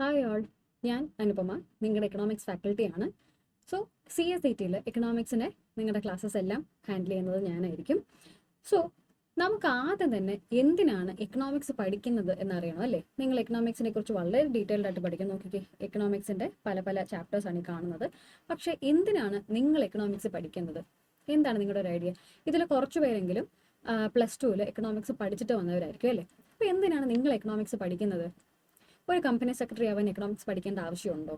Hi all, ഞാൻ അനുപമ, നിങ്ങളുടെ economics ഫാക്കൽറ്റിയാണ്. So CSET-യിൽ എക്കണോമിക്സിനെ നിങ്ങളുടെ ക്ലാസ്സസ് എല്ലാം ഹാൻഡിൽ ചെയ്യുന്നത് ഞാനായിരിക്കും. സോ നമുക്ക് ആദ്യം തന്നെ എന്തിനാണ് എക്കണോമിക്സ് പഠിക്കുന്നത് എന്നറിയണം അല്ലേ? നിങ്ങൾ എക്കണോമിക്സിനെ കുറിച്ച് വളരെ ഡീറ്റെയിൽഡ് ആയിട്ട് പഠിക്കാൻ നോക്കിക്കേ. എക്കണോമിക്സിൻ്റെ പല ചാപ്റ്റേഴ്സാണ് ഈ കാണുന്നത്. പക്ഷേ എന്തിനാണ് നിങ്ങൾ എക്കണോമിക്സ് പഠിക്കുന്നത്? എന്താണ് നിങ്ങളുടെ ഒരു ഐഡിയ? ഇതിൽ കുറച്ച് പേരെങ്കിലും +2-ൽ എക്കണോമിക്സ് പഠിച്ചിട്ട് വന്നവരായിരിക്കും അല്ലേ? അപ്പോൾ എന്തിനാണ് നിങ്ങൾ എക്കണോമിക്സ് പഠിക്കുന്നത്? ഒരു കമ്പനി സെക്രട്ടറി ആവാൻ എക്കണോമിക്സ് പഠിക്കേണ്ട ആവശ്യമുണ്ടോ?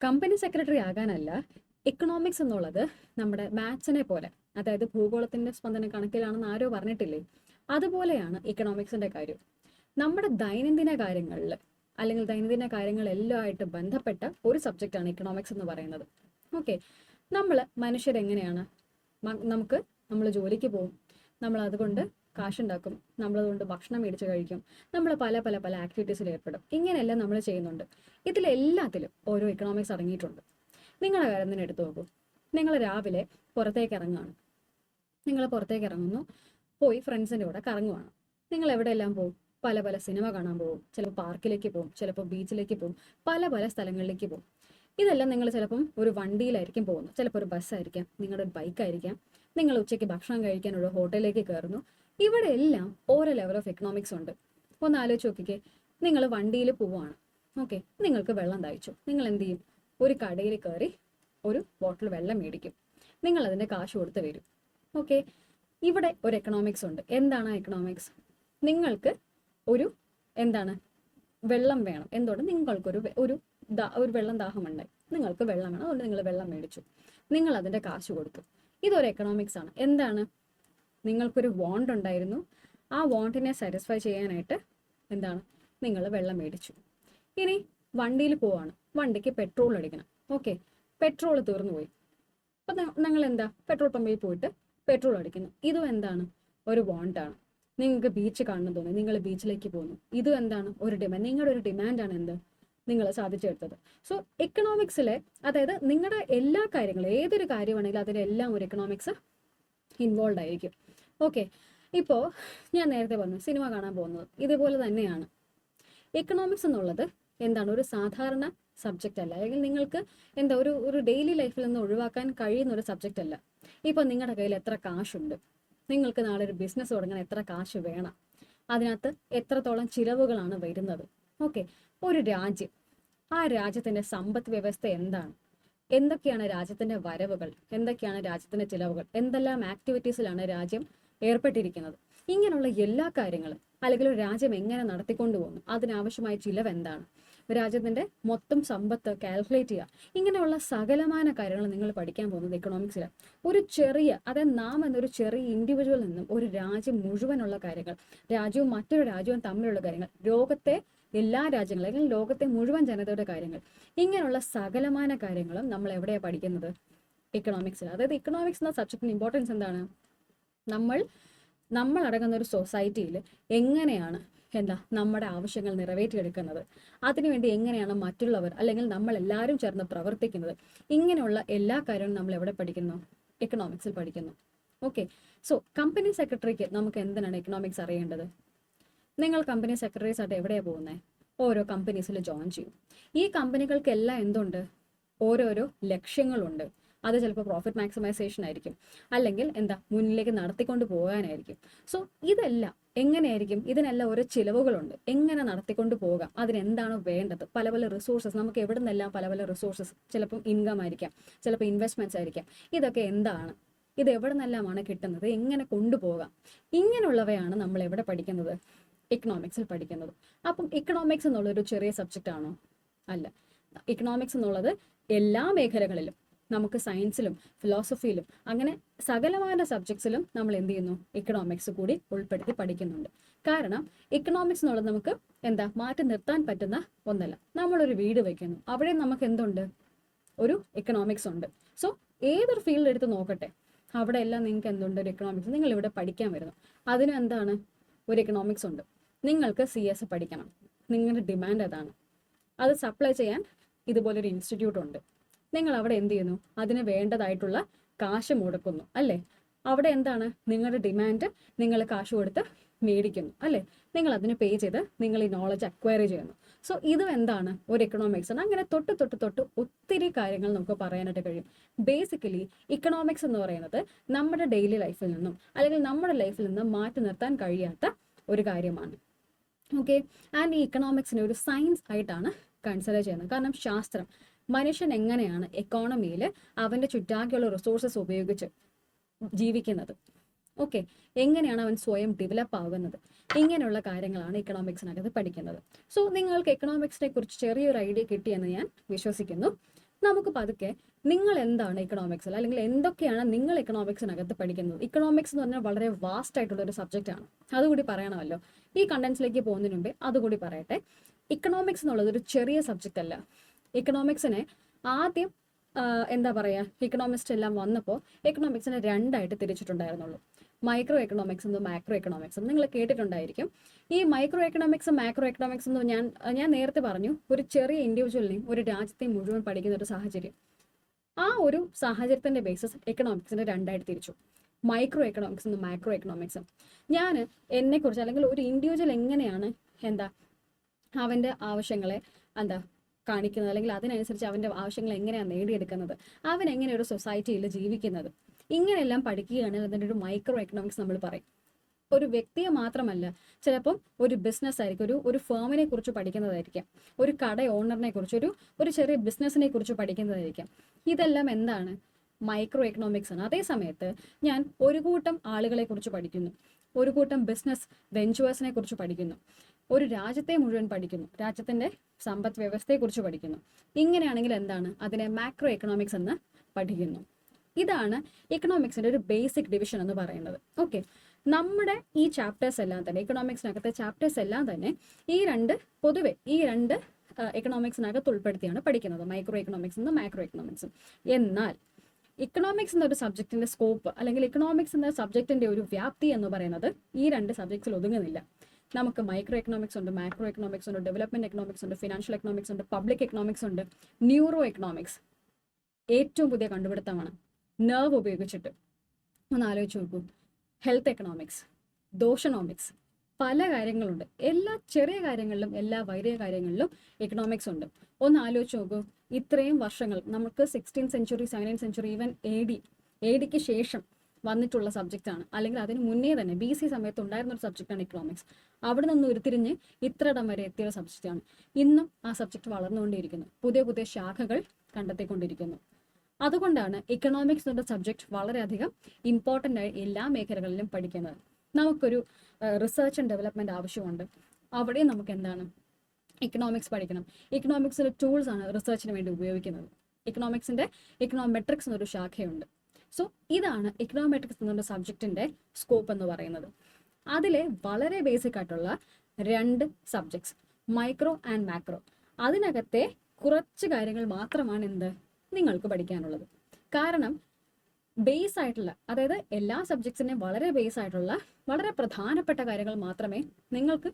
Company secretary ആകാനല്ല. എക്കണോമിക്സ് എന്നുള്ളത് നമ്മുടെ മാത്സിനെ പോലെ, അതായത് ഭൂഗോളത്തിന്റെ സ്പന്ദന കണക്കിലാണെന്ന് ആരോ പറഞ്ഞിട്ടില്ലേ, അതുപോലെയാണ് എക്കണോമിക്സിന്റെ കാര്യം. നമ്മുടെ ദൈനംദിന കാര്യങ്ങളിൽ അല്ലെങ്കിൽ ദൈനംദിന കാര്യങ്ങളെല്ലാമായിട്ട് ബന്ധപ്പെട്ട ഒരു സബ്ജക്റ്റാണ് എക്കണോമിക്സ് എന്ന് പറയുന്നത്. ഓക്കെ, നമ്മൾ മനുഷ്യരെങ്ങനെയാണ്, നമ്മൾ ജോലിക്ക് പോകും, നമ്മൾ അതുകൊണ്ട് കാശുണ്ടാക്കും, നമ്മളതുകൊണ്ട് ഭക്ഷണം മേടിച്ച് കഴിക്കും, നമ്മൾ പല ആക്ടിവിറ്റീസിൽ ഏർപ്പെടും. ഇങ്ങനെയെല്ലാം നമ്മൾ ചെയ്യുന്നുണ്ട്. ഇതിലെല്ലാത്തിലും ഓരോ എക്കണോമിക്സ് അടങ്ങിയിട്ടുണ്ട്. നിങ്ങളുടെ കാര്യം തന്നെ എടുത്തു നോക്കൂ. നിങ്ങൾ രാവിലെ പുറത്തേക്ക് ഇറങ്ങുകയാണ്. നിങ്ങൾ പുറത്തേക്ക് ഇറങ്ങുന്നു, പോയി ഫ്രണ്ട്സിൻ്റെ കൂടെ കറങ്ങുവാണ്. നിങ്ങൾ എവിടെയെല്ലാം പോകും? പല സിനിമ കാണാൻ പോകും, ചിലപ്പോൾ പാർക്കിലേക്ക് പോകും, ചിലപ്പോൾ ബീച്ചിലേക്ക് പോകും, പല സ്ഥലങ്ങളിലേക്ക് പോകും. ഇതെല്ലാം നിങ്ങൾ ചിലപ്പം ഒരു വണ്ടിയിലായിരിക്കും പോകുന്നത്, ചിലപ്പോൾ ഒരു ബസ്സായിരിക്കാം, നിങ്ങളുടെ ഒരു ബൈക്കായിരിക്കാം. നിങ്ങൾ ഉച്ചയ്ക്ക് ഭക്ഷണം കഴിക്കാൻ ഒരു ഹോട്ടലിലേക്ക് കയറുന്നു. ഇവിടെ എല്ലാം ഓരോ ലെവൽ ഓഫ് എക്കണോമിക്സ് ഉണ്ട്. ഒന്ന് ആലോചിച്ച് നോക്കിക്കേ. നിങ്ങൾ വണ്ടിയിൽ പോവുകയാണ്. ഓക്കെ, നിങ്ങൾക്ക് വെള്ളം ദാഹിച്ചു. നിങ്ങൾ എന്ത് ചെയ്യും? ഒരു കടയിൽ കയറി ഒരു ബോട്ടിൽ വെള്ളം മേടിക്കും. നിങ്ങൾ അതിൻ്റെ കാശ് കൊടുത്ത് വരും. ഓക്കെ, ഇവിടെ ഒരു എക്കണോമിക്സ് ഉണ്ട്. എന്താണ് എക്കണോമിക്സ്? നിങ്ങൾക്ക് ഒരു വെള്ളം വേണം. എന്തുകൊണ്ട്? നിങ്ങൾക്കൊരു വെള്ളം ദാഹമുണ്ടായി, നിങ്ങൾക്ക് വെള്ളം വേണം, അതുകൊണ്ട് നിങ്ങൾ വെള്ളം മേടിച്ചു, നിങ്ങൾ അതിൻ്റെ കാശ് കൊടുത്തു. ഇതൊരു എക്കണോമിക്സ് ആണ്. എന്താണ്? നിങ്ങൾക്കൊരു വോണ്ട് ഉണ്ടായിരുന്നു, ആ വോണ്ടിനെ സാറ്റിസ്ഫൈ ചെയ്യാനായിട്ട് നിങ്ങൾ വെള്ളം മേടിച്ചു. ഇനി വണ്ടിയിൽ പോവാണ്, വണ്ടിക്ക് പെട്രോൾ അടിക്കണം. ഓക്കെ, പെട്രോൾ തീർന്നു പോയി. അപ്പം നിങ്ങൾ പെട്രോൾ പമ്പിൽ പോയിട്ട് പെട്രോൾ അടിക്കുന്നു. ഇതും ഒരു വോണ്ടാണ്. നിങ്ങൾക്ക് ബീച്ച് കാണണം തോന്നി, നിങ്ങൾ ബീച്ചിലേക്ക് പോകുന്നു. ഇതും ഒരു ഡിമാൻഡ്. നിങ്ങളുടെ ഒരു ഡിമാൻഡാണ് നിങ്ങൾ സാധിച്ചെടുത്തത്. സോ എക്കണോമിക്സിലെ, അതായത് നിങ്ങളുടെ എല്ലാ കാര്യങ്ങളും, ഏതൊരു കാര്യമാണെങ്കിലും അതിലെല്ലാം ഒരു എക്കണോമിക്സ് ഇൻവോൾവ് ആയിരിക്കും. ഓക്കെ, ഇപ്പോൾ ഞാൻ നേരത്തെ പറഞ്ഞു സിനിമ കാണാൻ പോകുന്നത് ഇതുപോലെ തന്നെയാണ്. എക്കണോമിക്സ് എന്നുള്ളത് ഒരു സാധാരണ സബ്ജക്റ്റ് അല്ല, അല്ലെങ്കിൽ നിങ്ങൾക്ക് ഒരു ഡെയിലി ലൈഫിൽ നിന്ന് ഒഴിവാക്കാൻ കഴിയുന്ന ഒരു സബ്ജക്റ്റ് അല്ല. ഇപ്പോൾ നിങ്ങളുടെ കയ്യിൽ എത്ര കാശുണ്ട്, നിങ്ങൾക്ക് നാളെ ഒരു ബിസിനസ് തുടങ്ങാൻ എത്ര കാശ് വേണം, അതിനകത്ത് എത്രത്തോളം ചിലവുകളാണ് വരുന്നത്. ഓക്കെ, ഒരു രാജ്യം, ആ രാജ്യത്തിൻ്റെ സമ്പദ് വ്യവസ്ഥ എന്താണ്, എന്തൊക്കെയാണ് രാജ്യത്തിൻ്റെ വരവുകൾ, എന്തൊക്കെയാണ് രാജ്യത്തിൻ്റെ ചിലവുകൾ, എന്തെല്ലാം ആക്ടിവിറ്റീസിലാണ് രാജ്യം ഏർപ്പെട്ടിരിക്കുന്നത്, ഇങ്ങനെയുള്ള എല്ലാ കാര്യങ്ങളും, അല്ലെങ്കിൽ ഒരു രാജ്യം എങ്ങനെ നടത്തിക്കൊണ്ടു പോകുന്നു, അതിനാവശ്യമായ ചിലവ് എന്താണ്, രാജ്യത്തിൻ്റെ മൊത്തം സമ്പത്ത് കാൽക്കുലേറ്റ് ചെയ്യുക, ഇങ്ങനെയുള്ള സകലമായ കാര്യങ്ങൾ നിങ്ങൾ പഠിക്കാൻ പോകുന്നത് എക്കണോമിക്സിലാണ്. അതായത് നാം എന്നൊരു ചെറിയ ഇൻഡിവിജ്വൽ നിന്നും ഒരു രാജ്യം മുഴുവനുള്ള കാര്യങ്ങൾ, രാജ്യവും മറ്റൊരു രാജ്യവും തമ്മിലുള്ള കാര്യങ്ങൾ, ലോകത്തെ എല്ലാ രാജ്യങ്ങളും അല്ലെങ്കിൽ ലോകത്തെ മുഴുവൻ ജനതയുടെ കാര്യങ്ങൾ, ഇങ്ങനെയുള്ള സകലമായ കാര്യങ്ങളും നമ്മൾ എവിടെയാണ് പഠിക്കുന്നത്? എക്കണോമിക്സിൽ. അതായത് എക്കണോമിക്സ് എന്ന സബ്ജക്റ്റിന് ഇമ്പോർട്ടൻസ് എന്താണ്? നമ്മൾ അടങ്ങുന്ന ഒരു സൊസൈറ്റിയിൽ എങ്ങനെയാണ് നമ്മുടെ ആവശ്യങ്ങൾ നിറവേറ്റിയെടുക്കുന്നത്, അതിനുവേണ്ടി എങ്ങനെയാണ് മറ്റുള്ളവർ അല്ലെങ്കിൽ നമ്മൾ എല്ലാവരും ചേർന്ന് പ്രവർത്തിക്കുന്നത്, ഇങ്ങനെയുള്ള എല്ലാ കാര്യങ്ങളും നമ്മൾ എവിടെ പഠിക്കുന്നു? എക്കണോമിക്സിൽ പഠിക്കുന്നു. ഓക്കെ, സോ കമ്പനി സെക്രട്ടറിക്ക് നമുക്ക് എന്തിനാണ് എക്കണോമിക്സ് അറിയേണ്ടത്? നിങ്ങൾ കമ്പനി സെക്രട്ടറീസ് ആയിട്ട് എവിടെയാണ് പോകുന്നത്? ഓരോ കമ്പനീസിൽ ജോയിൻ ചെയ്യും. ഈ കമ്പനികൾക്കെല്ലാം ഓരോരോ ലക്ഷ്യങ്ങളുണ്ട്. അത് ചിലപ്പോൾ പ്രോഫിറ്റ് മാക്സിമൈസേഷൻ ആയിരിക്കും, അല്ലെങ്കിൽ മുന്നിലേക്ക് നടത്തിക്കൊണ്ട് പോകാനായിരിക്കും. സോ ഇതെല്ലാം എങ്ങനെയായിരിക്കും? ഇതിനെല്ലാം ഓരോ ചിലവുകളുണ്ട്. എങ്ങനെ നടത്തിക്കൊണ്ട് പോകാം, അതിനെന്താണ് വേണ്ടത്, പല റിസോഴ്സസ്, നമുക്ക് എവിടെ നിന്നെല്ലാം പല റിസോഴ്സസ്, ചിലപ്പം ഇൻകം ആയിരിക്കാം, ചിലപ്പോൾ ഇൻവെസ്റ്റ്മെന്റ്സ് ആയിരിക്കാം. ഇതൊക്കെ ഇത് എവിടെ നിന്നെല്ലാമാണ് കിട്ടുന്നത്, എങ്ങനെ കൊണ്ടുപോകാം, ഇങ്ങനെയുള്ളവയാണ് നമ്മൾ എവിടെ പഠിക്കുന്നത്? എക്കണോമിക്സിൽ പഠിക്കുന്നത്. അപ്പം എക്കണോമിക്സ് എന്നുള്ളൊരു ചെറിയ സബ്ജക്റ്റ് ആണോ? അല്ല. എക്കണോമിക്സ് എന്നുള്ളത് എല്ലാ മേഖലകളിലും, നമുക്ക് സയൻസിലും ഫിലോസഫിയിലും അങ്ങനെ സകലമായ സബ്ജക്ട്സിലും നമ്മൾ എക്കണോമിക്സ് കൂടി ഉൾപ്പെടുത്തി പഠിക്കുന്നുണ്ട്. കാരണം എക്കണോമിക്സ് എന്നുള്ളത് നമുക്ക് മാറ്റി നിർത്താൻ പറ്റുന്ന ഒന്നല്ല. നമ്മളൊരു വീട് വയ്ക്കുന്നു, അവിടെ നമുക്ക് ഒരു എക്കണോമിക്സ് ഉണ്ട്. സോ ഏതൊരു ഫീൽഡ് എടുത്ത് നോക്കട്ടെ, അവിടെ എല്ലാം നിങ്ങൾക്ക് ഒരു എക്കണോമിക്സ്. നിങ്ങൾ ഇവിടെ പഠിക്കാൻ വരുന്നു, അതിന് ഒരു എക്കണോമിക്സ് ഉണ്ട്. നിങ്ങൾക്ക് CS പഠിക്കണം, നിങ്ങളുടെ ഡിമാൻഡ് അതാണ്. അത് സപ്ലൈ ചെയ്യാൻ ഇതുപോലൊരു ഇൻസ്റ്റിറ്റ്യൂട്ട് ഉണ്ട്. നിങ്ങൾ അവിടെ അതിന് വേണ്ടതായിട്ടുള്ള കാശ് മുടക്കുന്നു അല്ലേ? അവിടെ എന്താണ് നിങ്ങളുടെ ഡിമാൻഡ്, നിങ്ങൾ കാശ് കൊടുത്ത് മേടിക്കുന്നു അല്ലേ, നിങ്ങൾ അതിന് പേ ചെയ്ത് നിങ്ങൾ ഈ നോളജ് അക്വയർ ചെയ്യുന്നു. സോ ഇതും എന്താണ് ഒരു എക്കണോമിക്സ് ആണ്. അങ്ങനെ തൊട്ട് തൊട്ട് തൊട്ട് ഒത്തിരി കാര്യങ്ങൾ നമുക്ക് പറയാനായിട്ട് കഴിയും. ബേസിക്കലി ഇക്കണോമിക്സ് എന്ന് പറയുന്നത് നമ്മുടെ ഡെയിലി ലൈഫിൽ നിന്നും അല്ലെങ്കിൽ നമ്മുടെ ലൈഫിൽ നിന്നും മാറ്റി നിർത്താൻ കഴിയാത്ത ഒരു കാര്യമാണ്. ഓക്കെ, ആൻഡ് ഈ ഇക്കണോമിക്സിനെ ഒരു സയൻസ് ആയിട്ടാണ് കൺസിഡർ ചെയ്യുന്നത്. കാരണം ശാസ്ത്രം, മനുഷ്യൻ എങ്ങനെയാണ് എക്കോണമിയിൽ അവൻ്റെ ചുറ്റാകെയുള്ള റിസോഴ്സസ് ഉപയോഗിച്ച് ജീവിക്കുന്നത്, ഓക്കെ, എങ്ങനെയാണ് അവൻ സ്വയം ഡെവലപ്പ് ആകുന്നത്, ഇങ്ങനെയുള്ള കാര്യങ്ങളാണ് ഇക്കണോമിക്സിനകത്ത് പഠിക്കുന്നത്. സോ നിങ്ങൾക്ക് എക്കണോമിക്സിനെ കുറിച്ച് ചെറിയൊരു ഐഡിയ കിട്ടിയെന്ന് ഞാൻ വിശ്വസിക്കുന്നു. നമുക്ക് പതുക്കെ നിങ്ങൾ എന്താണ് ഇക്കണോമിക്സിൽ, അല്ലെങ്കിൽ എന്തൊക്കെയാണ് നിങ്ങൾ ഇക്കണോമിക്സിനകത്ത് പഠിക്കുന്നത്. ഇക്കണോമിക്സ് എന്ന് പറഞ്ഞാൽ വളരെ വാസ്റ്റ് ആയിട്ടുള്ള ഒരു സബ്ജക്റ്റ് ആണ്, അതുകൂടി പറയണമല്ലോ. ഈ കണ്ടന്റ്സിലേക്ക് പോകുന്നതിന് മുമ്പേ അതുകൂടി പറയട്ടെ. ഇക്കണോമിക്സ് എന്നുള്ളത് ഒരു ചെറിയ സബ്ജക്റ്റ് അല്ല. ഇക്കണോമിക്സിനെ ആദ്യം എന്താ പറയുക, ഇക്കണോമിസ്റ്റ് എല്ലാം വന്നപ്പോൾ എക്കണോമിക്സിനെ രണ്ടായിട്ട് തിരിച്ചിട്ടുണ്ടായിരുന്നുള്ളൂ. മൈക്രോ എക്കണോമിക്സ് എന്നും മാക്രോ എക്കണോമിക്സ് എന്നും നിങ്ങൾ കേട്ടിട്ടുണ്ടായിരിക്കും. ഈ മൈക്രോ എക്കണോമിക്സും മാക്രോ എക്കണോമിക്സ് എന്നും ഞാൻ നേരത്തെ പറഞ്ഞു, ഒരു ചെറിയ ഇൻഡിവിജ്വലിനെയും ഒരു രാജ്യത്തെയും മുഴുവൻ പഠിക്കുന്ന ഒരു സാഹചര്യം. ആ ഒരു സാഹചര്യത്തിന്റെ ബേസിസ് എക്കണോമിക്സിനെ രണ്ടായിട്ട് തിരിച്ചു, മൈക്രോ എക്കണോമിക്സ് എന്നും മാക്രോ എക്കണോമിക്സും. ഞാൻ എന്നെക്കുറിച്ച് അല്ലെങ്കിൽ ഒരു ഇൻഡിവിജ്വൽ എങ്ങനെയാണ് അവൻ്റെ ആവശ്യങ്ങളെ കാണിക്കുന്നത്, അല്ലെങ്കിൽ അതിനനുസരിച്ച് അവൻ്റെ ആവശ്യങ്ങൾ എങ്ങനെയാണ് നേടിയെടുക്കുന്നത്, അവൻ എങ്ങനെ ഒരു സൊസൈറ്റിയിൽ ജീവിക്കുന്നത്, ഇങ്ങനെയെല്ലാം പഠിക്കുകയാണെങ്കിൽ അതിൻ്റെ ഒരു മൈക്രോ എക്കണോമിക്സ് നമ്മൾ പറയും. ഒരു വ്യക്തിയെ മാത്രമല്ല, ചിലപ്പം ഒരു ബിസിനസ് ആയിരിക്കും, ഒരു ഫേമിനെ കുറിച്ച് പഠിക്കുന്നതായിരിക്കാം, ഒരു കട ഓണറിനെ കുറിച്ച്, ഒരു ചെറിയ ബിസിനസ്സിനെ കുറിച്ച് പഠിക്കുന്നതായിരിക്കാം. ഇതെല്ലാം എന്താണ്, മൈക്രോ എക്കണോമിക്സ് ആണ്. അതേ സമയത്ത് ഞാൻ ഒരു കൂട്ടം ആളുകളെ കുറിച്ച് പഠിക്കുന്നു, ഒരു കൂട്ടം ബിസിനസ് വെഞ്ചേഴ്സിനെ കുറിച്ച് പഠിക്കുന്നു, ഒരു രാജ്യത്തെ മുഴുവൻ പഠിക്കുന്നു, രാജ്യത്തിൻ്റെ സമ്പദ് വ്യവസ്ഥയെക്കുറിച്ച് പഠിക്കുന്നു. ഇങ്ങനെയാണെങ്കിൽ എന്താണ്, അതിനെ മാക്രോ എക്കണോമിക്സ് എന്ന് പഠിക്കുന്നു. ഇതാണ് എക്കണോമിക്സിൻ്റെ ഒരു ബേസിക് ഡിവിഷൻ എന്ന് പറയുന്നത്. ഓക്കെ, നമ്മുടെ ഈ ചാപ്റ്റേഴ്സ് എല്ലാം തന്നെ, എക്കണോമിക്സിനകത്തെ ചാപ്റ്റേഴ്സ് എല്ലാം തന്നെ പൊതുവെ ഈ രണ്ട് എക്കണോമിക്സിനകത്ത് ഉൾപ്പെടുത്തിയാണ് പഠിക്കുന്നത്, മൈക്രോ എക്കണോമിക്സ് എന്നും മാക്രോ എക്കണോമിക്സും. എന്നാൽ ഇക്കണോമിക്സ് എന്നൊരു സബ്ജക്റ്റിന്റെ സ്കോപ്പ്, അല്ലെങ്കിൽ ഇക്കണോമിക്സ് എന്ന സബ്ജക്റ്റിന്റെ ഒരു വ്യാപ്തി എന്ന് പറയുന്നത് ഈ രണ്ട് സബ്ജക്ട്സിൽ ഒതുങ്ങുന്നില്ല. നമുക്ക് മൈക്രോ എക്കണോമിക്സ് ഉണ്ട്, മാക്രോ എക്കണോമിക്സ് ഉണ്ട്, ഡെവലപ്മെന്റ് എക്കണോമിക്സ് ഉണ്ട്, ഫിനാൻഷ്യൽ എക്കണോമിക്സ് ഉണ്ട്, പബ്ലിക് എക്കണോമിക്സ് ഉണ്ട്, ന്യൂറോ എക്കണോമിക്സ് ഏറ്റവും പുതിയ കണ്ടുപിടുത്തമാണ്, നെർവ് ഉപയോഗിച്ചിട്ട്. ഒന്ന് ആലോചിച്ച് നോക്കൂ. ഹെൽത്ത് എക്കണോമിക്സ്, ദോഷനോമിക്സ്, പല കാര്യങ്ങളുണ്ട്. എല്ലാ ചെറിയ കാര്യങ്ങളിലും എല്ലാ വലിയ കാര്യങ്ങളിലും എക്കണോമിക്സ് ഉണ്ട്. ഒന്ന് ആലോചിച്ച് നോക്കൂ, ഇത്രയും വർഷങ്ങൾ നമുക്ക് 16th century 17th century even A ഡിക്ക് ശേഷം വന്നിട്ടുള്ള സബ്ജക്റ്റാണ്, അല്ലെങ്കിൽ അതിന് മുന്നേ തന്നെ BC സമയത്ത് ഉണ്ടായിരുന്ന ഒരു സബ്ജക്റ്റാണ് എക്കണോമിക്സ്. അവിടെ നിന്ന് ഉരുത്തിരിഞ്ഞ് ഇത്രയിടം വരെ എത്തിയ സബ്ജക്റ്റാണ്. ഇന്നും ആ സബ്ജക്റ്റ് വളർന്നുകൊണ്ടിരിക്കുന്നു, പുതിയ പുതിയ ശാഖകൾ കണ്ടെത്തിക്കൊണ്ടിരിക്കുന്നു. അതുകൊണ്ടാണ് എക്കണോമിക്സ് എന്ന സബ്ജക്റ്റ് വളരെയധികം ഇമ്പോർട്ടൻ്റ് ആയി എല്ലാ മേഖലകളിലും പഠിക്കുന്നത്. നമുക്കൊരു റിസർച്ച് ആൻഡ് ഡെവലപ്മെൻറ്റ് ആവശ്യമുണ്ട്, അവിടെ നമുക്ക് എന്താണ് എക്കണോമിക്സ് പഠിക്കണം. എക്കണോമിക്സിൻ്റെ ടൂൾസ് ആണ് റിസർച്ചിന് വേണ്ടി ഉപയോഗിക്കുന്നത്. എക്കണോമിക്സിൻ്റെ എക്കണോമെട്രിക്സ് എന്നൊരു ശാഖയുണ്ട്. സോ ഇതാണ് എക്കണോമെട്രിക്സ് എന്നുള്ള സബ്ജക്റ്റിൻ്റെ സ്കോപ്പ് എന്ന് പറയുന്നത്. അതിലെ വളരെ ബേസിക് ആയിട്ടുള്ള രണ്ട് സബ്ജക്ട്സ്, മൈക്രോ ആൻഡ് മാക്രോ. അതിനകത്തെ കുറച്ച് കാര്യങ്ങൾ മാത്രമാണ് നിങ്ങൾക്ക് പഠിക്കാനുള്ളത്. കാരണം ബേസ് ആയിട്ടുള്ള, അതായത് എല്ലാ സബ്ജക്ട്സിനെയും വളരെ ബേസ് ആയിട്ടുള്ള വളരെ പ്രധാനപ്പെട്ട കാര്യങ്ങൾ മാത്രമേ നിങ്ങൾക്ക്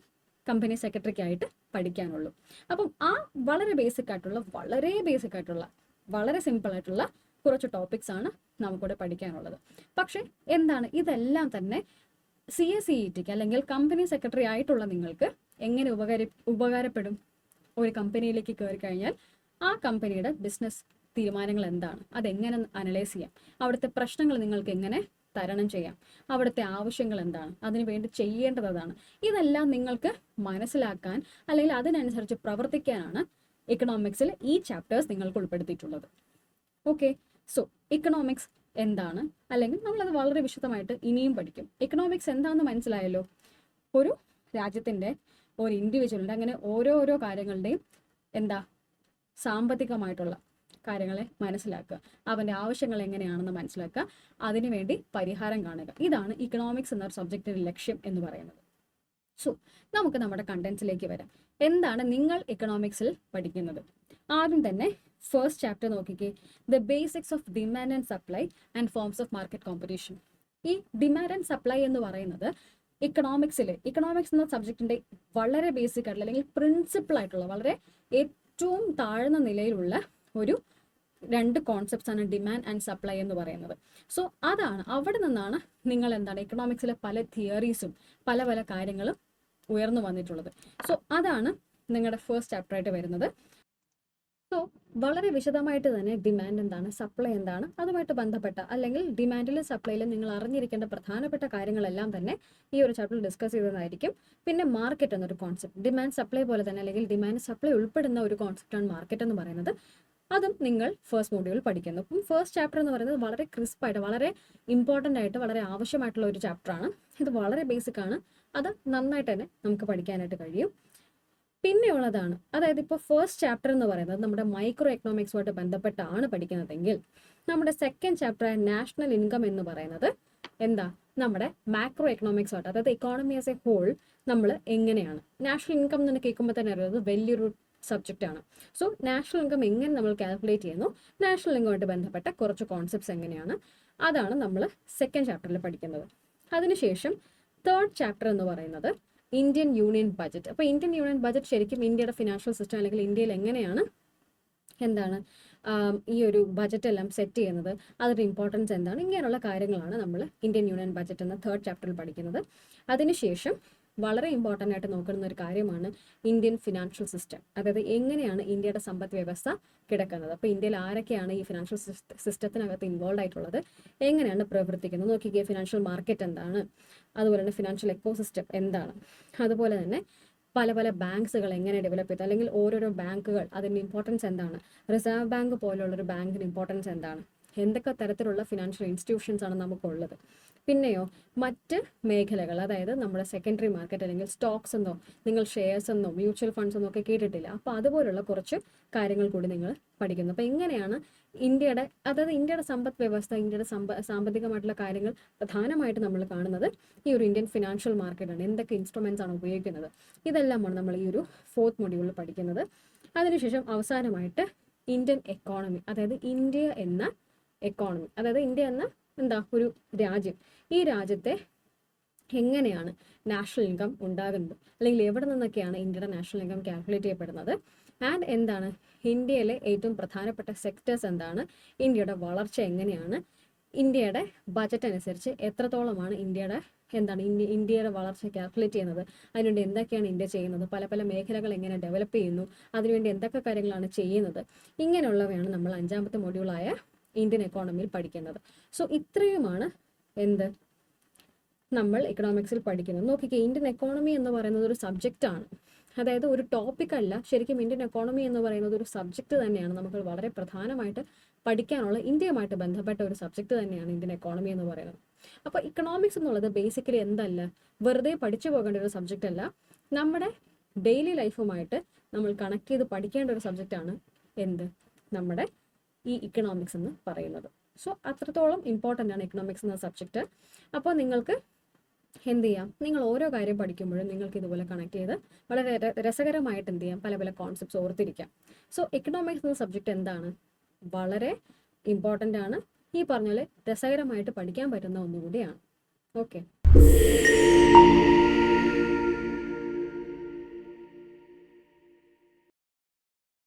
കമ്പനി സെക്രട്ടറിക്കായിട്ട് പഠിക്കാനുള്ളൂ. അപ്പം ആ വളരെ ബേസിക് ആയിട്ടുള്ള വളരെ സിമ്പിൾ ആയിട്ടുള്ള കുറച്ച് ടോപ്പിക്സ് ആണ് നമുക്കിവിടെ പഠിക്കാനുള്ളത്. പക്ഷെ എന്താണ്, ഇതെല്ലാം തന്നെ CA-CETക്ക് അല്ലെങ്കിൽ കമ്പനി സെക്രട്ടറി ആയിട്ടുള്ള നിങ്ങൾക്ക് എങ്ങനെ ഉപകാരപ്പെടും? ഒരു കമ്പനിയിലേക്ക് കയറി കഴിഞ്ഞാൽ ആ കമ്പനിയുടെ ബിസിനസ് തീരുമാനങ്ങൾ എന്താണ്, അതെങ്ങനെ അനലൈസ് ചെയ്യാം, അവിടുത്തെ പ്രശ്നങ്ങൾ നിങ്ങൾക്ക് എങ്ങനെ തരണം ചെയ്യാം, അവിടുത്തെ ആവശ്യങ്ങൾ എന്താണ്, അതിനു വേണ്ടി ചെയ്യേണ്ടതാണ്, ഇതെല്ലാം നിങ്ങൾക്ക് മനസ്സിലാക്കാൻ അല്ലെങ്കിൽ അതിനനുസരിച്ച് പ്രവർത്തിക്കാനാണ് എക്കണോമിക്സിൽ ഈ ചാപ്റ്റേഴ്സ് നിങ്ങൾക്ക് ഉൾപ്പെടുത്തിയിട്ടുള്ളത്. ഓക്കെ, സോ എക്കണോമിക്സ് എന്താണ്, അല്ലെങ്കിൽ നമ്മളത് വളരെ വിശദമായിട്ട് ഇനിയും പഠിക്കും. എക്കണോമിക്സ് എന്താണെന്ന് മനസ്സിലായല്ലോ. ഒരു രാജ്യത്തിൻ്റെ, ഒരു ഇൻഡിവിജ്വലിൻ്റെ, അങ്ങനെ ഓരോരോ കാര്യങ്ങളുടെയും സാമ്പത്തികമായിട്ടുള്ള കാര്യങ്ങളെ മനസ്സിലാക്കുക, അവൻ്റെ ആവശ്യങ്ങൾ എങ്ങനെയാണെന്ന് മനസ്സിലാക്കുക, അതിനുവേണ്ടി പരിഹാരം കാണുക. ഇതാണ് ഇക്കണോമിക്സ് എന്ന സബ്ജക്റ്റിൻ്റെ ലക്ഷ്യം എന്ന് പറയുന്നത്. സോ നമുക്ക് നമ്മുടെ കണ്ടന്റ്സിലേക്ക് വരാം. എന്താണ് നിങ്ങൾ എക്കണോമിക്സിൽ പഠിക്കുന്നത്? ആദ്യം തന്നെ ഫസ്റ്റ് ചാപ്റ്റർ നോക്കിക്കേ, the basics of demand and supply and forms of market competition. ഈ ഡിമാൻഡ് ആൻഡ് സപ്ലൈ എന്ന് പറയുന്നത് ഇക്കണോമിക്സ് എന്ന സബ്ജക്റ്റിന്റെ വളരെ ബേസിക് ആയിട്ടുള്ള അല്ലെങ്കിൽ പ്രിൻസിപ്പിൾ ആയിട്ടുള്ള വളരെ ഏറ്റവും താഴ്ന്ന നിലയിലുള്ള ഒരു രണ്ട് കോൺസെപ്റ്റ്സ് ആണ് ഡിമാൻഡ് ആൻഡ് സപ്ലൈ എന്ന് പറയുന്നത്. സോ അതാണ് അവിടെ നിന്നാണ് നിങ്ങൾ എന്താണ് എക്കണോമിക്സിലെ പല തിയറീസും പല പല കാര്യങ്ങളും ഉയർന്നു വന്നിട്ടുള്ളത്. സോ അതാണ് നിങ്ങളുടെ ഫസ്റ്റ് ചാപ്റ്റർ ആയിട്ട് വരുന്നത്. സോ വളരെ വിശദമായിട്ട് തന്നെ ഡിമാൻഡ് എന്താണ്, സപ്ലൈ എന്താണ്, അതുമായിട്ട് ബന്ധപ്പെട്ട അല്ലെങ്കിൽ ഡിമാൻഡിലും സപ്ലൈയിലും നിങ്ങൾ അറിഞ്ഞിരിക്കേണ്ട പ്രധാനപ്പെട്ട കാര്യങ്ങളെല്ലാം തന്നെ ഈ ഒരു ചാപ്റ്ററിൽ ഡിസ്കസ് ചെയ്തതായിരിക്കും. പിന്നെ മാർക്കറ്റ് എന്നൊരു കോൺസെപ്റ്റ്, ഡിമാൻഡ് സപ്ലൈ പോലെ തന്നെ അല്ലെങ്കിൽ ഡിമാൻഡ് സപ്ലൈ ഉൾപ്പെടുന്ന ഒരു കോൺസെപ്റ്റാണ് മാർക്കറ്റ് എന്ന് പറയുന്നത്. അതും നിങ്ങൾ ഫസ്റ്റ് മോഡ്യൂൾ പഠിക്കുന്നു. അപ്പം ഫസ്റ്റ് ചാപ്റ്റർ എന്ന് പറയുന്നത് വളരെ ക്രിസ്പായിട്ട്, വളരെ ഇമ്പോർട്ടൻ്റ് ആയിട്ട്, വളരെ ആവശ്യമായിട്ടുള്ള ഒരു ചാപ്റ്ററാണ്. ഇത് വളരെ ബേസിക് ആണ്. അത് നന്നായിട്ട് തന്നെ നമുക്ക് പഠിക്കാനായിട്ട് കഴിയും. പിന്നെയുള്ളതാണ്, അതായത് ഇപ്പോൾ ഫസ്റ്റ് ചാപ്റ്റർ എന്ന് പറയുന്നത് നമ്മുടെ മൈക്രോ എക്കണോമിക്സുമായിട്ട് ബന്ധപ്പെട്ടാണ് പഠിക്കുന്നതെങ്കിൽ നമ്മുടെ സെക്കൻഡ് ചാപ്റ്റർ നാഷണൽ ഇൻകം എന്ന് പറയുന്നത് എന്താ, നമ്മുടെ മാക്രോ എക്കണോമിക്സ് ആയിട്ട്, അതായത് ഇക്കോണമി ആസ് എ ഹോൾ നമ്മൾ എങ്ങനെയാണ്, നാഷണൽ ഇൻകം എന്ന് കേൾക്കുമ്പോൾ തന്നെ അറിയുന്നത് വലിയൊരു സബ്ജക്റ്റ് ആണ്. സോ നാഷണൽ ഇൻകം എങ്ങനെ നമ്മൾ കാൽക്കുലേറ്റ് ചെയ്യുന്നു, നാഷണൽ ഇൻകമായിട്ട് ബന്ധപ്പെട്ട കുറച്ച് കോൺസെപ്റ്റ്സ് എങ്ങനെയാണ്, അതാണ് നമ്മൾ സെക്കൻഡ് ചാപ്റ്ററിൽ പഠിക്കുന്നത്. അതിനുശേഷം തേർഡ് ചാപ്റ്റർ എന്ന് പറയുന്നത് ഇന്ത്യൻ യൂണിയൻ ബജറ്റ്. അപ്പോൾ ഇന്ത്യൻ യൂണിയൻ ബജറ്റ് ശരിക്കും ഇന്ത്യയുടെ ഫിനാൻഷ്യൽ സിസ്റ്റം അല്ലെങ്കിൽ ഇന്ത്യയിൽ എങ്ങനെയാണ് എന്താണ് ഈ ഒരു ബജറ്റ് എല്ലാം സെറ്റ് ചെയ്യുന്നത്, അതിൻ്റെ ഇമ്പോർട്ടൻസ് എന്താണ്, ഇങ്ങനെയുള്ള കാര്യങ്ങളാണ് നമ്മൾ ഇന്ത്യൻ യൂണിയൻ ബജറ്റ് എന്ന തേർഡ് ചാപ്റ്ററിൽ പഠിക്കുന്നത്. അതിനുശേഷം വളരെ ഇമ്പോർട്ടൻ്റ് ആയിട്ട് നോക്കുന്ന ഒരു കാര്യമാണ് ഇന്ത്യൻ ഫിനാൻഷ്യൽ സിസ്റ്റം, അതായത് എങ്ങനെയാണ് ഇന്ത്യയുടെ സമ്പദ് വ്യവസ്ഥ കിടക്കുന്നത്. അപ്പോൾ ഇന്ത്യയിൽ ആരൊക്കെയാണ് ഈ ഫിനാൻഷ്യൽ സിസ്റ്റത്തിനകത്ത് ഇൻവോൾവ് ആയിട്ടുള്ളത്, എങ്ങനെയാണ് പ്രവർത്തിക്കുന്നത്, നോക്കിക്കേ ഫിനാൻഷ്യൽ മാർക്കറ്റ് എന്താണ്, അതുപോലെ തന്നെ ഫിനാൻഷ്യൽ എക്കോസിസ്റ്റം എന്താണ്, അതുപോലെ തന്നെ പല പല ബാങ്ക്സുകൾ എങ്ങനെ ഡെവലപ്പ് ചെയ്തു, അല്ലെങ്കിൽ ഓരോരോ ബാങ്കുകൾ അതിൻ്റെ ഇമ്പോർട്ടൻസ് എന്താണ്, റിസർവ് ബാങ്ക് പോലുള്ളൊരു ബാങ്കിന് ഇമ്പോർട്ടൻസ് എന്താണ്, എന്തൊക്കെ തരത്തിലുള്ള ഫിനാൻഷ്യൽ ഇൻസ്റ്റിറ്റ്യൂഷൻസ് ആണ് നമുക്കുള്ളത്. പിന്നെയോ മറ്റ് മേഖലകൾ, അതായത് നമ്മുടെ സെക്കൻഡറി മാർക്കറ്റ് അല്ലെങ്കിൽ സ്റ്റോക്സ് എന്നോ നിങ്ങൾ ഷെയർസ് എന്നോ മ്യൂച്വൽ ഫണ്ട്സ് എന്നോ ഒക്കെ കേട്ടിട്ടില്ല. അപ്പോൾ അതുപോലുള്ള കുറച്ച് കാര്യങ്ങൾ കൂടി നിങ്ങൾ പഠിക്കുന്നു. അപ്പോൾ എങ്ങനെയാണ് ഇന്ത്യയുടെ, അതായത് ഇന്ത്യയുടെ സമ്പദ് വ്യവസ്ഥ, ഇന്ത്യയുടെ സാമ്പത്തികമായിട്ടുള്ള കാര്യങ്ങൾ പ്രധാനമായിട്ട് നമ്മൾ കാണുന്നത് ഈ ഒരു ഇന്ത്യൻ ഫിനാൻഷ്യൽ മാർക്കറ്റാണ്, എന്തൊക്കെ ഇൻസ്ട്രുമെൻറ്റ്സ് ആണ് ഉപയോഗിക്കുന്നത്, ഇതെല്ലാമാണ് നമ്മൾ ഈ ഒരു ഫോർത്ത് മൊഡ്യൂളിൽ പഠിക്കുന്നത്. അതിനുശേഷം അവസാനമായിട്ട് ഇന്ത്യൻ എക്കോണമി, അതായത് ഇന്ത്യ എന്ന എക്കോണമി, അതായത് ഇന്ത്യ എന്ന എന്താ ഒരു രാജ്യം, ഈ രാജ്യത്തെ എങ്ങനെയാണ് നാഷണൽ ഇൻകം ഉണ്ടാകുന്നത്, അല്ലെങ്കിൽ എവിടെ നിന്നൊക്കെയാണ് ഇന്ത്യയുടെ നാഷണൽ ഇൻകം കാൽക്കുലേറ്റ് ചെയ്യപ്പെടുന്നത്, ആൻഡ് എന്താണ് ഇന്ത്യയിലെ ഏറ്റവും പ്രധാനപ്പെട്ട സെക്ടേഴ്സ് എന്താണ്, ഇന്ത്യയുടെ വളർച്ച എങ്ങനെയാണ്, ഇന്ത്യയുടെ ബജറ്റ് അനുസരിച്ച് എത്രത്തോളമാണ് ഇന്ത്യയുടെ വളർച്ച കാൽക്കുലേറ്റ് ചെയ്യുന്നത്, അതിനുവേണ്ടി എന്തൊക്കെയാണ് ഇന്ത്യ ചെയ്യുന്നത്, പല പല മേഖലകൾ എങ്ങനെ ഡെവലപ്പ് ചെയ്യുന്നു, അതിനുവേണ്ടി എന്തൊക്കെ കാര്യങ്ങളാണ് ചെയ്യുന്നത്, ഇങ്ങനെയുള്ളവയാണ് നമ്മൾ അഞ്ചാമത്തെ മൊഡ്യൂളായ ഇന്ത്യൻ എക്കോണമിയിൽ പഠിക്കുന്നത്. സോ ഇത്രയുമാണ് നമ്മൾ എക്കണോമിക്സിൽ പഠിക്കുന്നത്. നോക്കിക്കേ, ഇന്ത്യൻ എക്കോണമി എന്ന് പറയുന്നത് ഒരു സബ്ജക്റ്റാണ്, അതായത് ഒരു ടോപ്പിക് അല്ല. ശരിക്കും ഇന്ത്യൻ എക്കോണമി എന്ന് പറയുന്നത് ഒരു സബ്ജക്റ്റ് തന്നെയാണ്, നമുക്ക് വളരെ പ്രധാനമായിട്ട് പഠിക്കാനുള്ള ഇന്ത്യയുമായിട്ട് ബന്ധപ്പെട്ട ഒരു സബ്ജക്റ്റ് തന്നെയാണ് ഇന്ത്യൻ എക്കോണമി എന്ന് പറയുന്നത്. അപ്പോൾ ഇക്കണോമിക്സ് എന്നുള്ളത് ബേസിക്കലി എന്തല്ല, വെറുതെ പഠിച്ചു പോകേണ്ട ഒരു സബ്ജക്റ്റ് അല്ല, നമ്മുടെ ഡെയിലി ലൈഫുമായിട്ട് നമ്മൾ കണക്ട് ചെയ്ത് പഠിക്കേണ്ട ഒരു സബ്ജക്റ്റാണ് നമ്മുടെ ഈ ഇക്കണോമിക്സ് എന്ന് പറയുന്നത്. സോ അത്രത്തോളം ഇമ്പോർട്ടൻ്റ് ആണ് ഇക്കണോമിക്സ് എന്ന സബ്ജക്റ്റ്. അപ്പോൾ നിങ്ങൾക്ക് എന്ത് ചെയ്യാം, നിങ്ങൾ ഓരോ കാര്യം പഠിക്കുമ്പോഴും നിങ്ങൾക്ക് ഇതുപോലെ കണക്ട് ചെയ്ത് വളരെ രസകരമായിട്ട് എന്ത് ചെയ്യാം, പല പല കോൺസെപ്റ്റ്സ് ഓർത്തിരിക്കാം. സോ എക്കണോമിക്സ് എന്ന സബ്ജക്റ്റ് എന്താണ്, വളരെ ഇമ്പോർട്ടൻ്റ് ആണ്, ഈ പറഞ്ഞ പോലെ രസകരമായിട്ട് പഠിക്കാൻ പറ്റുന്ന ഒന്നുകൂടിയാണ്. ഓക്കെ.